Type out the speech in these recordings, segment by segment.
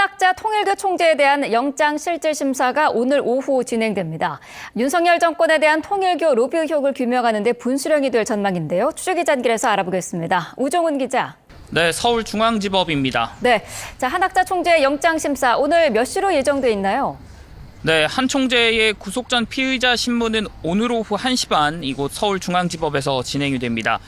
한학자 통일교 총재에 대한 영장실질심사가 오늘 오후 진행됩니다. 윤석열 정권에 대한 통일교 로비 의혹을 규명하는 데 분수령이 될 전망인데요. 취재기자실에서 알아보겠습니다. 우종훈 기자. 네, 서울중앙지법입니다. 네, 자 한학자 총재의 영장심사 오늘 몇 시로 예정돼 있나요? 네, 한 총재의 구속 전 피의자 신문은 오늘 오후 1시 반 이곳 서울중앙지법에서 진행이 됩니다.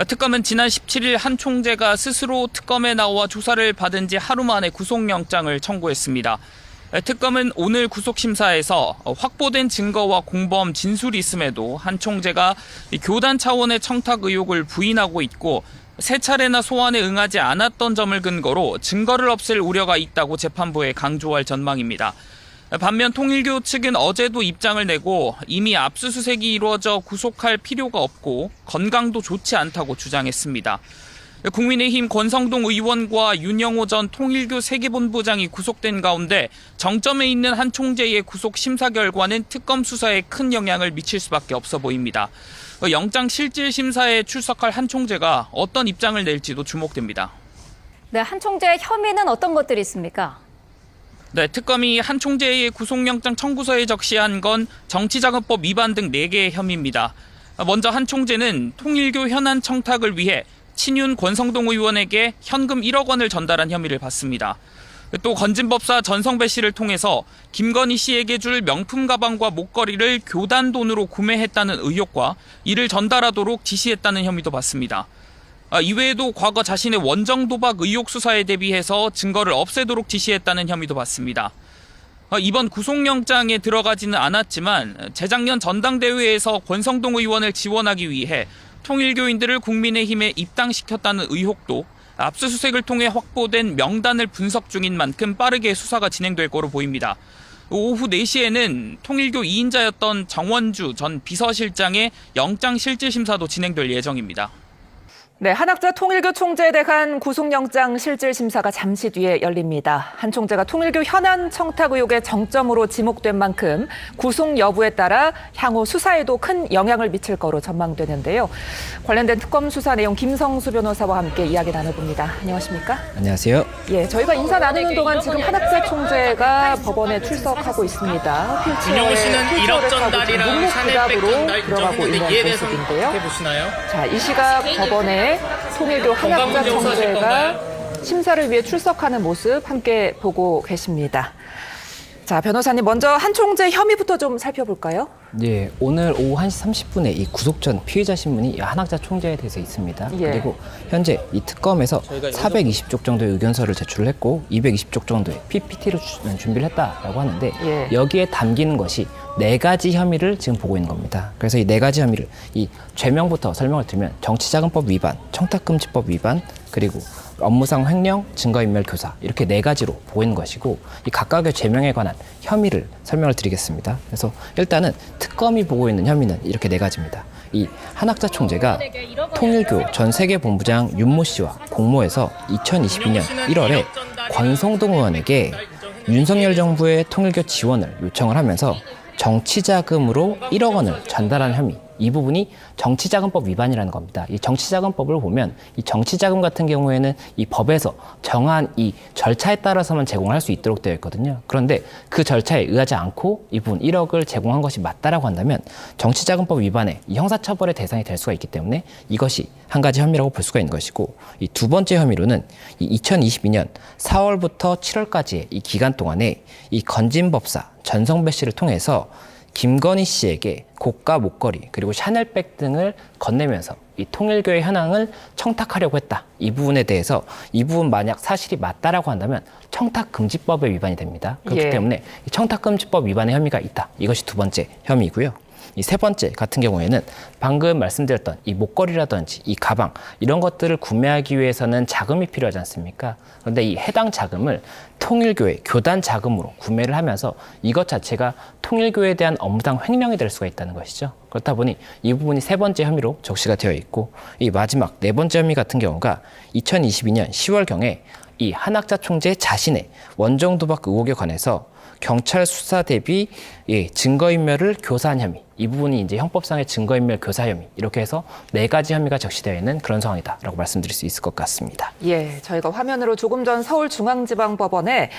특검은 지난 17일 한 총재가 스스로 특검에 나와 조사를 받은 지 하루 만에 구속영장을 청구했습니다. 특검은 오늘 구속심사에서 확보된 증거와 공범 진술이 있음에도 한 총재가 교단 차원의 청탁 의혹을 부인하고 있고 세 차례나 소환에 응하지 않았던 점을 근거로 증거를 없앨 우려가 있다고 재판부에 강조할 전망입니다. 반면 통일교 측은 어제도 입장을 내고 이미 압수수색이 이루어져 구속할 필요가 없고 건강도 좋지 않다고 주장했습니다. 국민의힘 권성동 의원과 윤영호 전 통일교 세계본부장이 구속된 가운데 정점에 있는 한 총재의 구속 심사 결과는 특검 수사에 큰 영향을 미칠 수밖에 없어 보입니다. 영장실질심사에 출석할 한 총재가 어떤 입장을 낼지도 주목됩니다. 네, 한 총재의 혐의는 어떤 것들이 있습니까? 네, 특검이 한 총재의 구속영장 청구서에 적시한 건 정치자금법 위반 등 4개의 혐의입니다. 먼저 한 총재는 통일교 현안 청탁을 위해 친윤 권성동 의원에게 현금 1억 원을 전달한 혐의를 받습니다. 또 건진법사 전성배 씨를 통해서 김건희 씨에게 줄 명품 가방과 목걸이를 교단 돈으로 구매했다는 의혹과 이를 전달하도록 지시했다는 혐의도 받습니다. 이외에도 과거 자신의 원정 도박 의혹 수사에 대비해서 증거를 없애도록 지시했다는 혐의도 받습니다. 이번 구속영장에 들어가지는 않았지만 재작년 전당대회에서 권성동 의원을 지원하기 위해 통일교인들을 국민의힘에 입당시켰다는 의혹도 압수수색을 통해 확보된 명단을 분석 중인 만큼 빠르게 수사가 진행될 거로 보입니다. 오후 4시에는 통일교 2인자였던 정원주 전 비서실장의 영장실질심사도 진행될 예정입니다. 네, 한학자 통일교 총재에 대한 구속영장 실질심사가 잠시 뒤에 열립니다. 한 총재가 통일교 현안 청탁 의혹의 정점으로 지목된 만큼 구속 여부에 따라 향후 수사에도 큰 영향을 미칠 거로 전망되는데요. 관련된 특검 수사 내용 김성수 변호사와 함께 이야기 나눠봅니다. 안녕하십니까? 안녕하세요. 예, 저희가 인사 나누는 동안 지금 한학자 총재가 법원에 출석하고 있습니다. 윤영호 씨는 일억 전달이랑 샤넬백 전달 들어가고 있는 이에 대해서 모습인데요. 어떻게 보시나요? 자, 이 시각 법원에 통일교 한학자 총재가 심사를 위해 출석하는 모습 함께 보고 계십니다. 자, 변호사님 먼저 한 총재 혐의부터 좀 살펴볼까요? 네, 오늘 오후 1시 30분에 이 구속 전 피의자 신문이 한학자 총재에 대해서 있습니다. 예. 그리고 현재 이 특검에서 420쪽 정도의 의견서를 제출을 했고 220쪽 정도의 PPT를 준비를 했다라고 하는데 예. 여기에 담기는 것이 4가지 혐의를 지금 보고 있는 겁니다. 그래서 이 4가지 혐의를 이 죄명부터 설명을 드리면 정치자금법 위반, 청탁금지법 위반, 그리고 업무상 횡령, 증거인멸 교사 이렇게 4가지로 보고 있는 것이고 이 각각의 죄명에 관한 혐의를 설명을 드리겠습니다. 그래서 일단은 특검이 보고 있는 혐의는 이렇게 4가지입니다. 이 한학자 총재가 통일교 전 세계본부장 윤모 씨와 공모해서 2022년 1월에 권성동 의원에게 윤석열 정부의 통일교 지원을 요청을 하면서 정치자금으로 1억 원을 전달한 혐의, 이 부분이 정치자금법 위반이라는 겁니다. 이 정치자금법을 보면 이 정치자금 같은 경우에는 이 법에서 정한 이 절차에 따라서만 제공할 수 있도록 되어 있거든요. 그런데 그 절차에 의하지 않고 이 부분 1억을 제공한 것이 맞다라고 한다면 정치자금법 위반의 이 형사처벌의 대상이 될 수가 있기 때문에 이것이 한 가지 혐의라고 볼 수가 있는 것이고 이 두 번째 혐의로는 이 2022년 4월부터 7월까지의 이 기간 동안에 이 건진법사 전성배 씨를 통해서 김건희 씨에게 고가 목걸이 그리고 샤넬백 등을 건네면서 이 통일교의 현황을 청탁하려고 했다. 이 부분에 대해서 이 부분 만약 사실이 맞다라고 한다면 청탁금지법에 위반이 됩니다. 그렇기 예. 때문에 이 청탁금지법 위반의 혐의가 있다. 이것이 두 번째 혐의이고요. 이 세 번째 같은 경우에는 방금 말씀드렸던 이 목걸이라든지 이 가방 이런 것들을 구매하기 위해서는 자금이 필요하지 않습니까? 그런데 이 해당 자금을 통일교의 교단 자금으로 구매를 하면서 이것 자체가 통일교에 대한 업무상 횡령이 될 수가 있다는 것이죠. 그렇다 보니 이 부분이 세 번째 혐의로 적시가 되어 있고 이 마지막 네 번째 혐의 같은 경우가 2022년 10월경에 이 한학자 총재 자신의 원정 도박 의혹에 관해서 경찰 수사 대비 증거인멸을 교사한 혐의, 이 부분이 이제 형법상의 증거인멸 교사 혐의 이렇게 해서 4가지 혐의가 적시되어 있는 그런 상황이다라고 말씀드릴 수 있을 것 같습니다. 예, 저희가 화면으로 조금 전 서울중앙지방법원에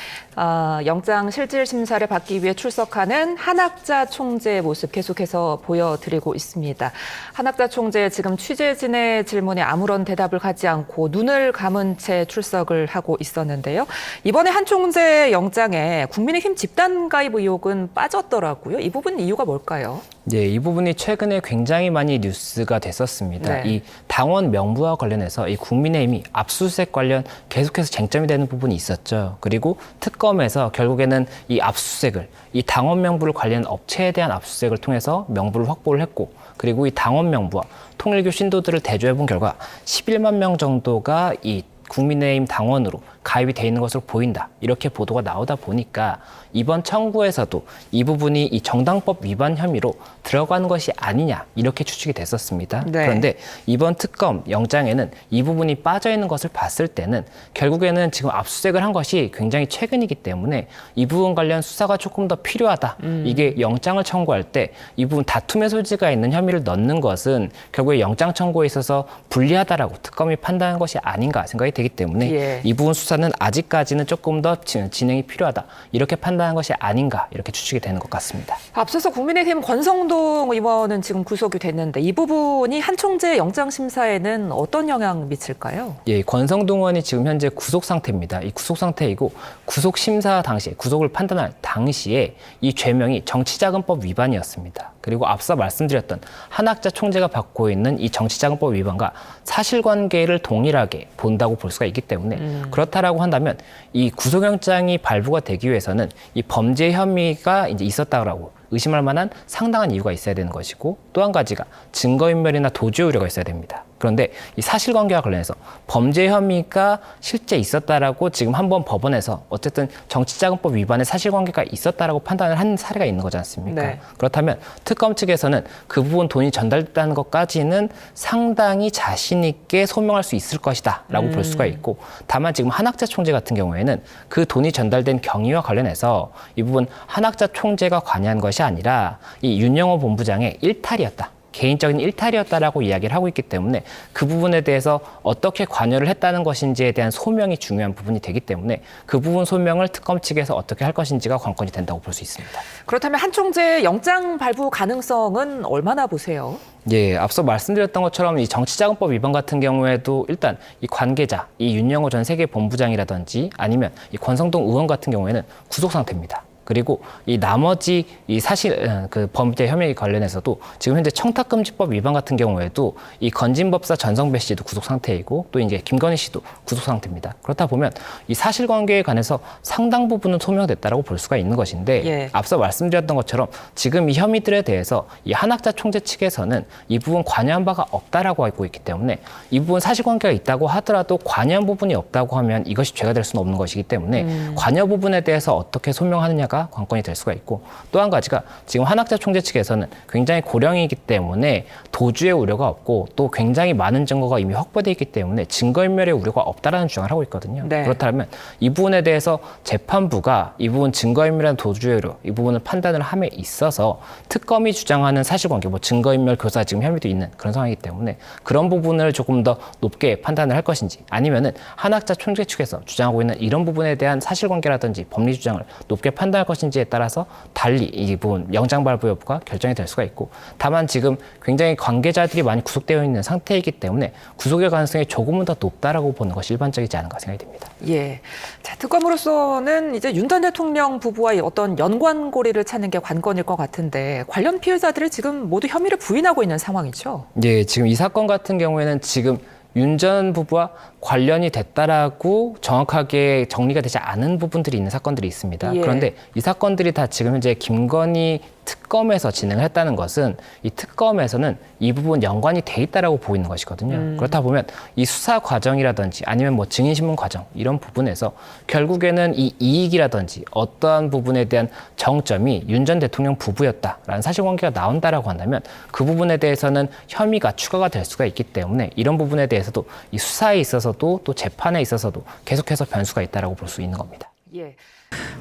영장 실질 심사를 받기 위해 출석하는 한학자 총재의 모습 계속해서 보여드리고 있습니다. 한학자 총재 지금 취재진의 질문에 아무런 대답을 하지 않고 눈을 감은 채 출석을 하고 있었는데요. 이번에 한 총재 영장에 국민의힘 집단 가입 의혹은 빠졌더라고요. 이 부분 이유가 뭘까요? 네, 이 부분이 최근에 굉장히 많이 뉴스가 됐었습니다. 네. 이 당원 명부와 관련해서 이 국민의힘이 압수수색 관련 계속해서 쟁점이 되는 부분이 있었죠. 그리고 특검에서 결국에는 이 압수수색을 이 당원 명부를 관련 업체에 대한 압수수색을 통해서 명부를 확보를 했고 그리고 이 당원 명부와 통일교 신도들을 대조해 본 결과 11만 명 정도가 이 국민의힘 당원으로 가입이 돼 있는 것으로 보인다. 이렇게 보도가 나오다 보니까 이번 청구에서도 이 부분이 이 정당법 위반 혐의로 들어가는 것이 아니냐 이렇게 추측이 됐었습니다. 네. 그런데 이번 특검 영장에는 이 부분이 빠져 있는 것을 봤을 때는 결국에는 지금 압수수색을 한 것이 굉장히 최근이기 때문에 이 부분 관련 수사가 조금 더 필요하다. 이게 영장을 청구할 때 이 부분 다툼의 소지가 있는 혐의를 넣는 것은 결국에 영장 청구에 있어서 불리하다라고 특검이 판단한 것이 아닌가 생각이 되기 때문에 예. 이 부분 수사는 아직까지는 조금 더 진행이 필요하다. 이렇게 판단한 것이 아닌가 이렇게 추측이 되는 것 같습니다. 앞서서 국민의힘 권성동 의원은 지금 구속이 됐는데 이 부분이 한 총재 영장 심사에는 어떤 영향 미칠까요? 예, 권성동 의원이 지금 현재 구속 상태입니다. 이 구속 상태이고 구속 심사 당시에 구속을 판단할 당시에 이 죄명이 정치자금법 위반이었습니다. 그리고 앞서 말씀드렸던 한학자 총재가 받고 있는 이 정치자금법 위반과 사실관계를 동일하게 본다고 볼 수가 있기 때문에 그렇다라고 한다면 이 구속영장이 발부가 되기 위해서는 이 범죄 혐의가 이제 있었다라고 의심할 만한 상당한 이유가 있어야 되는 것이고 또 한 가지가 증거인멸이나 도주의 우려가 있어야 됩니다. 그런데 이 사실관계와 관련해서 범죄 혐의가 실제 있었다라고 지금 한번 법원에서 어쨌든 정치자금법 위반의 사실관계가 있었다라고 판단을 한 사례가 있는 거지 않습니까? 네. 그렇다면 특검 측에서는 그 부분 돈이 전달됐다는 것까지는 상당히 자신 있게 소명할 수 있을 것이다라고 볼 수가 있고 다만 지금 한학자 총재 같은 경우에는 그 돈이 전달된 경위와 관련해서 이 부분 한학자 총재가 관여한 것이 아니라 이 윤영호 본부장의 일탈이었다. 개인적인 일탈이었다라고 이야기를 하고 있기 때문에 그 부분에 대해서 어떻게 관여를 했다는 것인지에 대한 소명이 중요한 부분이 되기 때문에 그 부분 소명을 특검 측에서 어떻게 할 것인지가 관건이 된다고 볼 수 있습니다. 그렇다면 한 총재 영장 발부 가능성은 얼마나 보세요? 예, 앞서 말씀드렸던 것처럼 이 정치자금법 위반 같은 경우에도 일단 이 관계자, 이 윤영호 전 세계본부장이라든지 아니면 이 권성동 의원 같은 경우에는 구속 상태입니다. 그리고 이 나머지 이 사실 그 범죄 혐의 관련해서도 지금 현재 청탁금지법 위반 같은 경우에도 이 건진법사 전성배 씨도 구속 상태이고 또 이제 김건희 씨도 구속 상태입니다. 그렇다 보면 이 사실관계에 관해서 상당 부분은 소명됐다라고 볼 수가 있는 것인데 예. 앞서 말씀드렸던 것처럼 지금 이 혐의들에 대해서 이 한학자 총재 측에서는 이 부분 관여한 바가 없다라고 알고 있기 때문에 이 부분 사실관계가 있다고 하더라도 관여한 부분이 없다고 하면 이것이 죄가 될 수는 없는 것이기 때문에 관여 부분에 대해서 어떻게 소명하느냐가 관건이 될 수가 있고 또 한 가지가 지금 한학자 총재 측에서는 굉장히 고령이기 때문에 도주의 우려가 없고 또 굉장히 많은 증거가 이미 확보되어 있기 때문에 증거인멸의 우려가 없다라는 주장을 하고 있거든요. 네. 그렇다면 이 부분에 대해서 재판부가 이 부분 증거인멸이나 도주의 우려 이 부분을 판단을 함에 있어서 특검이 주장하는 사실관계 뭐 증거인멸 교사 지금 혐의도 있는 그런 상황이기 때문에 그런 부분을 조금 더 높게 판단을 할 것인지 아니면은 한학자 총재 측에서 주장하고 있는 이런 부분에 대한 사실관계라든지 법리 주장을 높게 판단할 것인지에 따라서 달리 이 부분 영장 발부 여부가 결정이 될 수가 있고 다만 지금 굉장히 관계자들이 많이 구속되어 있는 상태이기 때문에 구속의 가능성이 조금은 더 높다라고 보는 것이 일반적이지 않은가 생각이 됩니다. 예. 자, 특검으로서는 이제 윤 전 대통령 부부와의 어떤 연관고리를 찾는 게 관건일 것 같은데 관련 피해자들이 지금 모두 혐의를 부인하고 있는 상황이죠. 예, 지금 이 사건 같은 경우에는 지금 윤 전 부부와 관련이 됐다라고 정확하게 정리가 되지 않은 부분들이 있는 사건들이 있습니다. 예. 그런데 이 사건들이 다 지금 현재 김건희 특검에서 진행을 했다는 것은 이 특검에서는 이 부분 연관이 돼 있다라고 보이는 것이거든요. 그렇다 보면 이 수사 과정이라든지 아니면 뭐 증인신문 과정 이런 부분에서 결국에는 이 이익이라든지 어떠한 부분에 대한 정점이 윤 전 대통령 부부였다라는 사실관계가 나온다라고 한다면 그 부분에 대해서는 혐의가 추가가 될 수가 있기 때문에 이런 부분에 대해서도 이 수사에 있어서도 또 재판에 있어서도 계속해서 변수가 있다라고 볼 수 있는 겁니다. 예.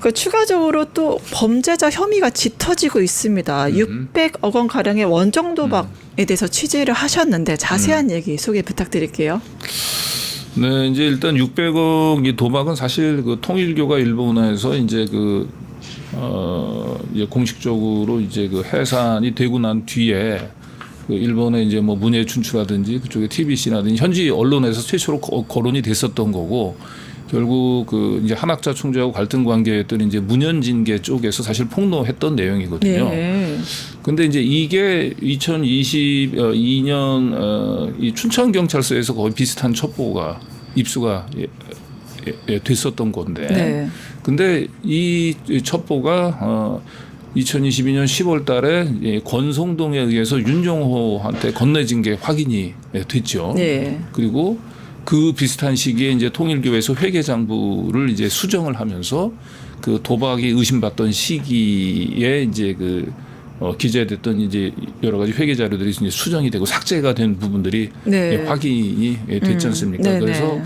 그 추가적으로 또 범죄자 혐의가 짙어지고 있습니다. 600억 원 가량의 원정 도박에 대해서 취재를 하셨는데 자세한 얘기 소개 부탁드릴게요. 네, 이제 일단 600억 이 도박은 사실 그 통일교가 일본에서 이제 이제 공식적으로 이제 그 해산이 되고 난 뒤에 그 일본의 이제 뭐 문예 춘추라든지 그쪽에 TBC라든지 현지 언론에서 최초로 거론이 됐었던 거고 결국 그 이제 한학자 총재하고 갈등 관계였던 이제 문현진계 쪽에서 사실 폭로했던 내용이거든요. 네. 근데 이제 이게 2022년 이 춘천 경찰서에서 거의 비슷한 첩보가 입수가 됐었던 건데. 네. 근데 이 첩보가 2022년 10월 달에 권성동에 의해서 윤종호한테 건네진 게 확인이 됐죠. 네. 그리고 그 비슷한 시기에 이제 통일교에서 회계장부를 이제 수정을 하면서 그 도박이 의심받던 시기에 이제 기재됐던 이제 여러 가지 회계 자료들이 이제 수정이 되고 삭제가 된 부분들이 네. 확인이 됐지 않습니까? 네네. 그래서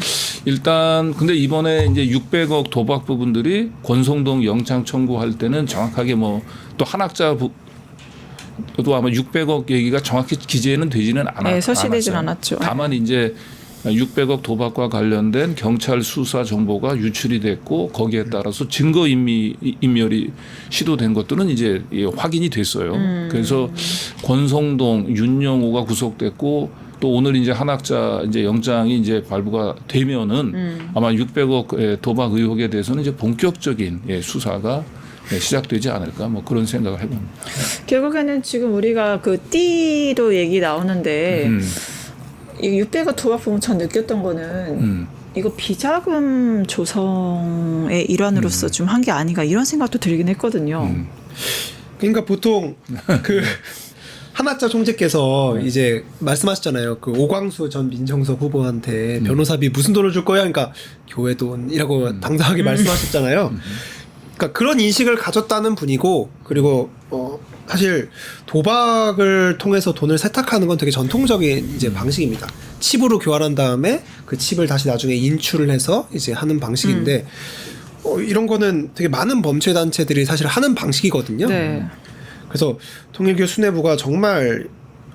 일단 근데 이번에 이제 600억 도박 부분들이 권성동 영장 청구할 때는 정확하게 뭐 또 한학자 또 아마 600억 얘기가 정확히 기재는 되지는 네, 서시되진 않았어요. 않았죠. 다만 이제 600억 도박과 관련된 경찰 수사 정보가 유출이 됐고 거기에 따라서 증거 인멸이 시도된 것들은 이제 확인이 됐어요. 그래서 권성동, 윤영호가 구속됐고 또 오늘 이제 한학자 이제 영장이 이제 발부가 되면은 아마 600억 도박 의혹에 대해서는 이제 본격적인 수사가 시작되지 않을까 뭐 그런 생각을 해봅니다. 결국에는 지금 우리가 그 띠도 얘기 나오는데 이 600억 도박 보면 전 느꼈던 거는 이거 비자금 조성의 일환으로서 좀 한 게 아닌가 이런 생각도 들긴 했거든요. 그러니까 보통 그 한학자 총재께서 이제 말씀하셨잖아요. 그 오광수 전 민정석 후보한테 변호사비 무슨 돈을 줄 거야? 그러니까 교회 돈이라고 당당하게 말씀하셨잖아요. 그러니까 그런 인식을 가졌다는 분이고 그리고 사실 도박을 통해서 돈을 세탁하는 건 되게 전통적인 이제 방식입니다. 칩으로 교환한 다음에 그 칩을 다시 나중에 인출을 해서 이제 하는 방식인데 이런 거는 되게 많은 범죄 단체들이 사실 하는 방식이거든요. 네. 그래서 통일교 수뇌부가 정말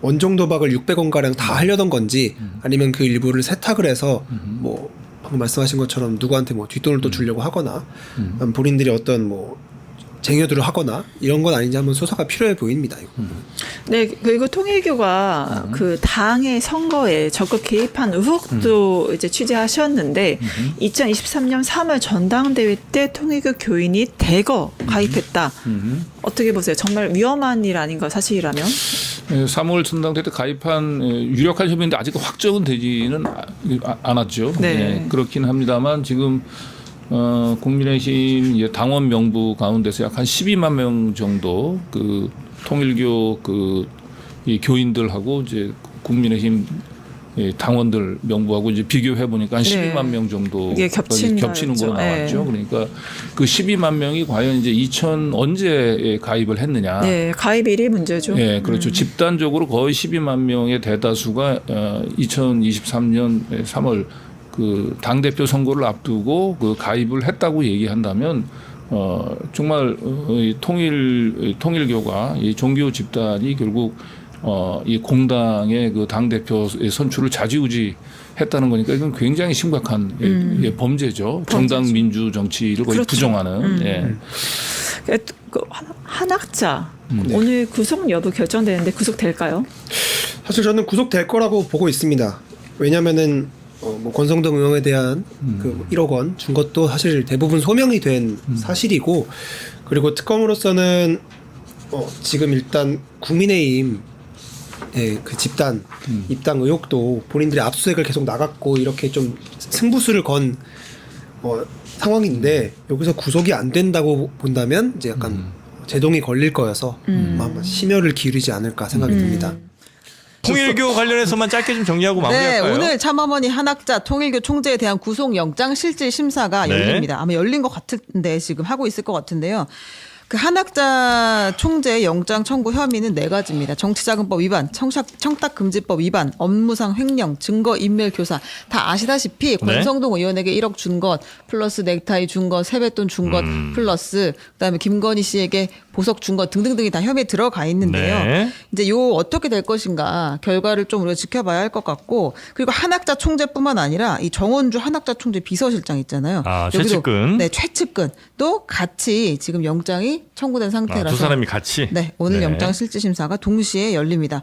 원정 도박을 600원 가량 다 하려던 건지 아니면 그 일부를 세탁을 해서 뭐 방금 말씀하신 것처럼 누구한테 뭐 뒷돈을 또 주려고 하거나 본인들이 어떤 뭐 쟁여들을 하거나 이런 건 아닌지 한번 수사가 필요해 보입니다. 이거. 네, 그리고 통일교가 그 당의 선거에 적극 개입한 의혹도 이제 취재하셨는데 2023년 3월 전당대회 때 통일교 교인이 대거 가입했다. 어떻게 보세요? 정말 위험한 일 아닌가 사실이라면? 3월 전당대회 때 가입한 유력한 혐의인데 아직 확정은 되지는 않았죠. 네. 그렇긴 합니다만 지금 국민의힘 당원 명부 가운데서 약 한 12만 명 정도 그 통일교 이 교인들하고 이제 국민의힘 당원들 명부하고 이제 비교해 보니까 한 12만 명 정도 이게 겹치는 걸로 나왔죠. 그러니까 그 12만 명이 과연 이제 언제 가입을 했느냐. 네, 가입일이 문제죠. 네, 그렇죠. 집단적으로 거의 12만 명의 대다수가 2023년 3월 그 당대표 선거를 앞두고 그 가입을 했다고 얘기한다면 정말 통일교가 이 종교 집단이 결국 이 공당의 그 당대표의 선출을 좌지우지했다는 거니까 이건 굉장히 심각한 범죄죠. 정당 민주 정치를 거의 그렇죠. 부정하는. 예. 그 한학자 오늘 구속 여부 결정되는데 구속될까요? 사실 저는 구속될 거라고 보고 있습니다. 왜냐면은 뭐 권성동 의원에 대한 그 1억 원 준 것도 사실 대부분 소명이 된 사실이고 그리고 특검으로서는 지금 일단 국민의힘 그 집단 입당 의혹도 본인들이 압수수색을 계속 나갔고 이렇게 좀 승부수를 건 상황인데 여기서 구속이 안 된다고 본다면 이제 약간 제동이 걸릴 거여서 아마 심혈을 기울이지 않을까 생각이 듭니다. 통일교 관련해서만 짧게 좀 정리하고 네, 마무리할까요? 오늘 참어머니 한학자 통일교 총재에 대한 구속영장 실질 심사가 네. 열립니다. 아마 열린 것 같은데 지금 하고 있을 것 같은데요. 그 한학자 총재의 영장 청구 혐의는 4가지입니다. 정치자금법 위반, 청탁금지법 위반, 업무상 횡령, 증거인멸 교사. 다 아시다시피 권성동 의원에게 1억 준 것, 플러스 넥타이 준 것, 세뱃돈 준 것, 플러스 그다음에 김건희 씨에게 보석 준 것 등등등이 다 혐의에 들어가 있는데요. 네. 이제 요 어떻게 될 것인가 결과를 좀 우리가 지켜봐야 할 것 같고, 그리고 한학자 총재뿐만 아니라 이 정원주 한학자 총재 비서실장 있잖아요. 아, 여기도, 최측근. 네, 최측근도 같이 지금 영장이 청구된 상태라서 두 사람이 같이. 네, 오늘 네. 영장 실질 심사가 동시에 열립니다.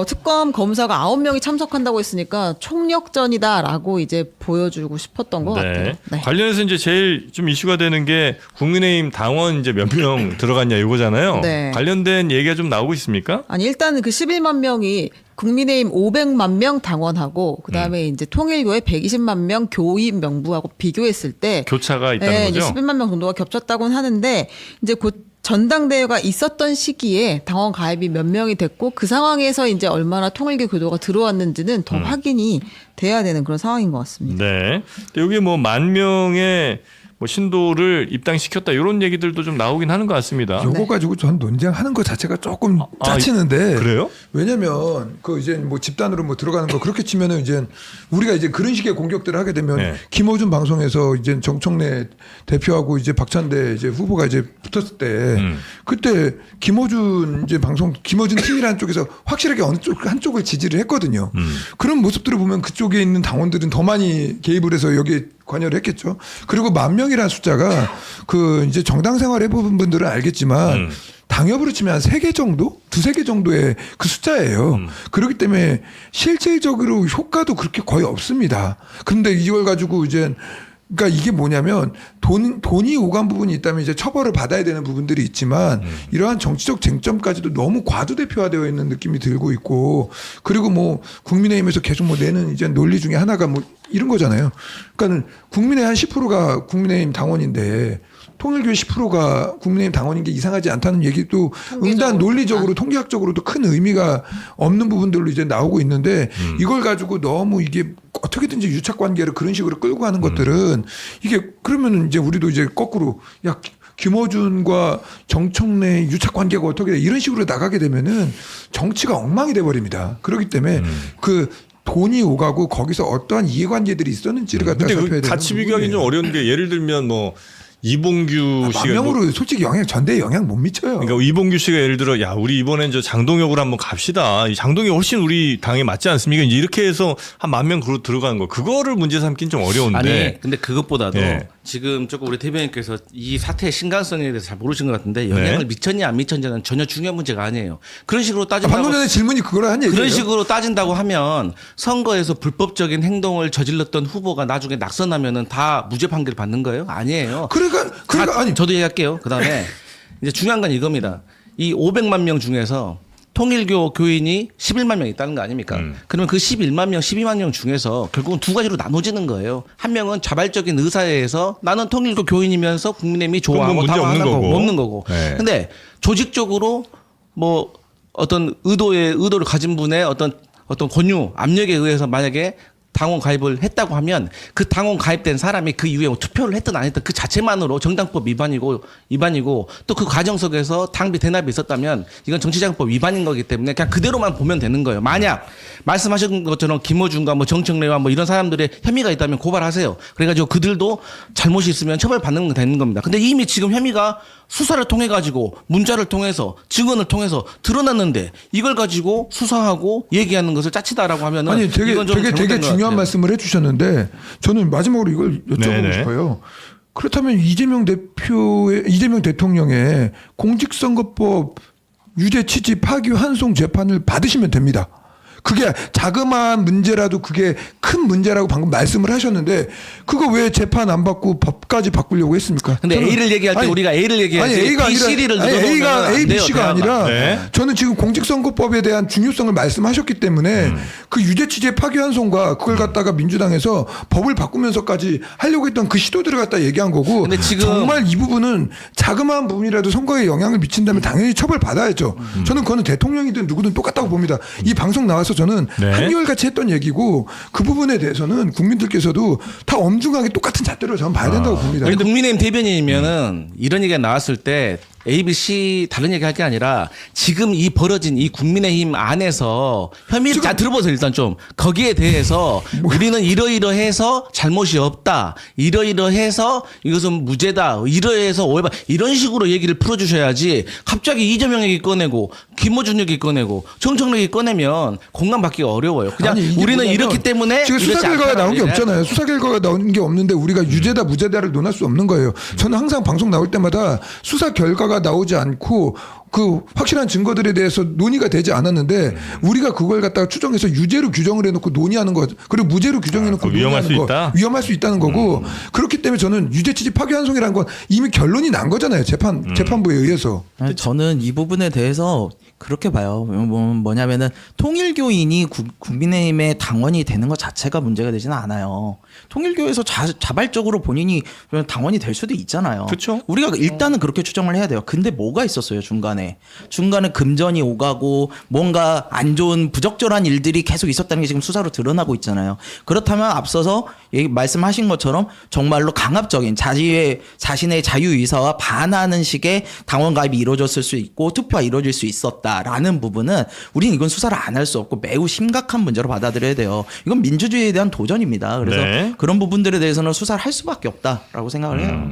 특검 검사가 9명이 참석한다고 했으니까 총력전이다라고 이제 보여주고 싶었던 것 같아요. 네. 관련해서 이제 제일 좀 이슈가 되는 게 국민의힘 당원 이제 몇 명 들어갔냐 이거잖아요. 네. 관련된 얘기가 좀 나오고 있습니까? 아니 일단은 그 11만 명이 국민의힘 500만 명 당원하고 그다음에 이제 통일교의 120만 명 교인 명부하고 비교했을 때 교차가 있다는 네, 거죠. 이제 11만 명 정도가 겹쳤다고는 하는데, 이제 곧 전당대회가 있었던 시기에 당원 가입이 몇 명이 됐고 그 상황에서 이제 얼마나 통일교 교도가 들어왔는지는 더 확인이 돼야 되는 그런 상황인 것 같습니다. 네. 근데 여기 뭐 10,000명의 뭐 신도를 입당시켰다 이런 얘기들도 좀 나오긴 하는 것 같습니다. 요거 가지고 전 논쟁하는 것 자체가 조금 짜치는데. 그래요? 왜냐면 그 이제 뭐 집단으로 뭐 들어가는 거 그렇게 치면은 이제 우리가 이제 그런 식의 공격들을 하게 되면 네. 김어준 방송에서 이제 정청래 대표하고 이제 박찬대 이제 후보가 이제 붙었을 때 그때 김어준 이제 방송 김어준 팀이라는 쪽에서 확실하게 어느 쪽 한쪽을 지지를 했거든요. 그런 모습들을 보면 그쪽에 있는 당원들은 더 많이 개입을 해서 여기에 관여를 했겠죠. 그리고 10,000명이라는 숫자가 그 이제 정당 생활 해본 분들은 알겠지만 당협으로 치면 한 3개 정도? 2-3개 정도의 그 숫자예요. 그렇기 때문에 실질적으로 효과도 그렇게 거의 없습니다. 근데 이걸 가지고 이제 그러니까 이게 뭐냐면 돈이 오간 부분이 있다면 이제 처벌을 받아야 되는 부분들이 있지만 이러한 정치적 쟁점까지도 너무 과도대표화되어 있는 느낌이 들고 있고, 그리고 뭐 국민의힘에서 계속 뭐 내는 이제 논리 중에 하나가 뭐 이런 거잖아요. 그러니까는 국민의 한 10%가 국민의힘 당원인데 통일교 10%가 국민의힘 당원인 게 이상하지 않다는 얘기도 응단 논리적으로 통계학적으로도 큰 의미가 없는 부분들로 이제 나오고 있는데 이걸 가지고 너무 이게 어떻게든지 유착 관계를 그런 식으로 끌고 가는 것들은 이게 그러면 이제 우리도 이제 거꾸로 야 김어준과 정청래 유착 관계가 어떻게 돼 이런 식으로 나가게 되면은 정치가 엉망이 돼 버립니다. 그렇기 때문에 그 돈이 오가고 거기서 어떠한 이해관계들이 있었는지를 갖다 근데 살펴야 그 되는 같이 비교하기는 좀 어려운 게 예를 들면 뭐 이봉규 씨가 망명으로 솔직히 전대에 영향 못 미쳐요. 그러니까 이봉규 씨가 예를 들어 야 우리 이번엔 저 장동혁으로 한번 갑시다. 이 장동혁 훨씬 우리 당에 맞지 않습니까? 이제 이렇게 해서 한 10,000명 들어가는 거 그거를 문제 삼긴 좀 어려운데. 아니 근데 그것보다도 네. 지금 조금 우리 대변인께서 이 사태의 심각성에 대해서 잘 모르신 것 같은데 영향을 네. 미쳤냐 안 미쳤냐는 전혀 중요한 문제가 아니에요. 그런 식으로 따진다고 방금 전에 질문이 그거를 한 얘기예요. 그런 식으로 따진다고 하면 선거에서 불법적인 행동을 저질렀던 후보가 나중에 낙선하면은 다 무죄 판결 받는 거예요? 아니에요. 그러니까 아니 저도 얘기할게요. 그다음에 이제 중요한 건 이겁니다. 이 500만 명 중에서 통일교 교인이 11만 명 있다는 거 아닙니까? 그러면 그 11만 명, 12만 명 중에서 결국은 두 가지로 나눠지는 거예요. 한 명은 자발적인 의사에 의해서 나는 통일교 교인이면서 국민의힘이 좋아하고 문제 없는 거고. 없는 거고. 네. 근데 조직적으로 뭐 어떤 의도를 가진 분의 어떤 권유, 압력에 의해서 만약에 당원 가입을 했다고 하면 그 당원 가입된 사람이 그 이후에 뭐 투표를 했든 안 했든 그 자체만으로 정당법 위반이고 또 그 과정 속에서 당비 대납이 있었다면 이건 정치자금법 위반인 거기 때문에 그냥 그대로만 보면 되는 거예요. 만약 말씀하신 것처럼 김어준과 뭐 정청래와 뭐 이런 사람들의 혐의가 있다면 고발하세요. 그래가지고 그들도 잘못이 있으면 처벌받는 되는 겁니다. 근데 이미 지금 혐의가 수사를 통해 가지고 문자를 통해서 증언을 통해서 드러났는데 이걸 가지고 수사하고 얘기하는 것을 짜치다라고 하면은 아니 되게 이건 좀 되게 중요한 말씀을 해주셨는데 저는 마지막으로 이걸 여쭤보고 네네. 싶어요. 그렇다면 이재명 대통령의 공직선거법 유죄 취지 파기 환송 재판을 받으시면 됩니다. 그게 자그마한 문제라도 그게 큰 문제라고 방금 말씀을 하셨는데 그거 왜 재판 안 받고 법까지 바꾸려고 했습니까? 근데 A를 얘기할 때 우리가 A를 얘기해야지 A가 B, C를 아니라 A가 A, B, C가 아니라 네. 저는 지금 공직선거법에 대한 중요성을 말씀하셨기 때문에 그 유죄 취지의 파기환송과 그걸 갖다가 민주당에서 법을 바꾸면서까지 하려고 했던 그 시도들을 갖다 얘기한 거고 근데 지금 정말 이 부분은 자그마한 부분이라도 선거에 영향을 미친다면 당연히 처벌받아야죠. 저는 그거는 대통령이든 누구든 똑같다고 봅니다. 이 방송 나와서 저는 네. 한결같이 했던 얘기고 그 부분에 대해서는 국민들께서도 다 엄중하게 똑같은 잣대로 저는 봐야 된다고 봅니다. 국민의힘 대변인이면은 이런 얘기가 나왔을 때 A, B, C 다른 얘기 할 게 아니라 지금 이 벌어진 이 국민의힘 안에서 혐의를 자 들어보세요. 일단 좀 거기에 대해서 우리는 이러이러해서 잘못이 없다. 이러이러해서 이것은 무죄다. 이러해서 오해받 이런 식으로 얘기를 풀어주셔야지 갑자기 이재명 얘기 꺼내고 김어준 얘기 꺼내고 정청래 얘기 꺼내면 공감받기가 어려워요. 그냥 아니, 이게 우리는 뭐냐면 이렇기 때문에 지금 수사 이렇지 결과가 나온 게 않다라고 없잖아요. 수사 결과가 나온 게 없는데 우리가 유죄다 무죄다를 논할 수 없는 거예요. 저는 항상 방송 나올 때마다 수사 결과가 나오지 않고 그 확실한 증거들에 대해서 논의가 되지 않았는데 우리가 그걸 갖다가 추정해서 유죄로 규정을 해놓고 논의하는 것 그리고 무죄로 규정해놓고 위험할 논의하는 수 거 있다? 위험할 수 있다는 거고 그렇기 때문에 저는 유죄 취지 파기환송이라는 건 이미 결론이 난 거잖아요. 재판부에 의해서. 아니, 저는 이 부분에 대해서 그렇게 봐요. 뭐냐면은 통일교인이 국민의힘의 당원이 되는 것 자체가 문제가 되지는 않아요. 통일교에서 자발적으로 본인이 당원이 될 수도 있잖아요. 그쵸? 우리가 일단은 그렇게 추정을 해야 돼요. 근데 뭐가 있었어요, 중간에 금전이 오가고 뭔가 안 좋은 부적절한 일들이 계속 있었다는 게 지금 수사로 드러나고 있잖아요. 그렇다면 앞서서 말씀하신 것처럼 정말로 강압적인 자신의 자유의사와 반하는 식의 당원 가입이 이루어졌을 수 있고 투표가 이루어질 수 있었다라는 부분은 우리는 이건 수사를 안 할 수 없고 매우 심각한 문제로 받아들여야 돼요. 이건 민주주의에 대한 도전입니다. 그래서 네. 그런 부분들에 대해서는 수사를 할 수밖에 없다라고 생각을 해요.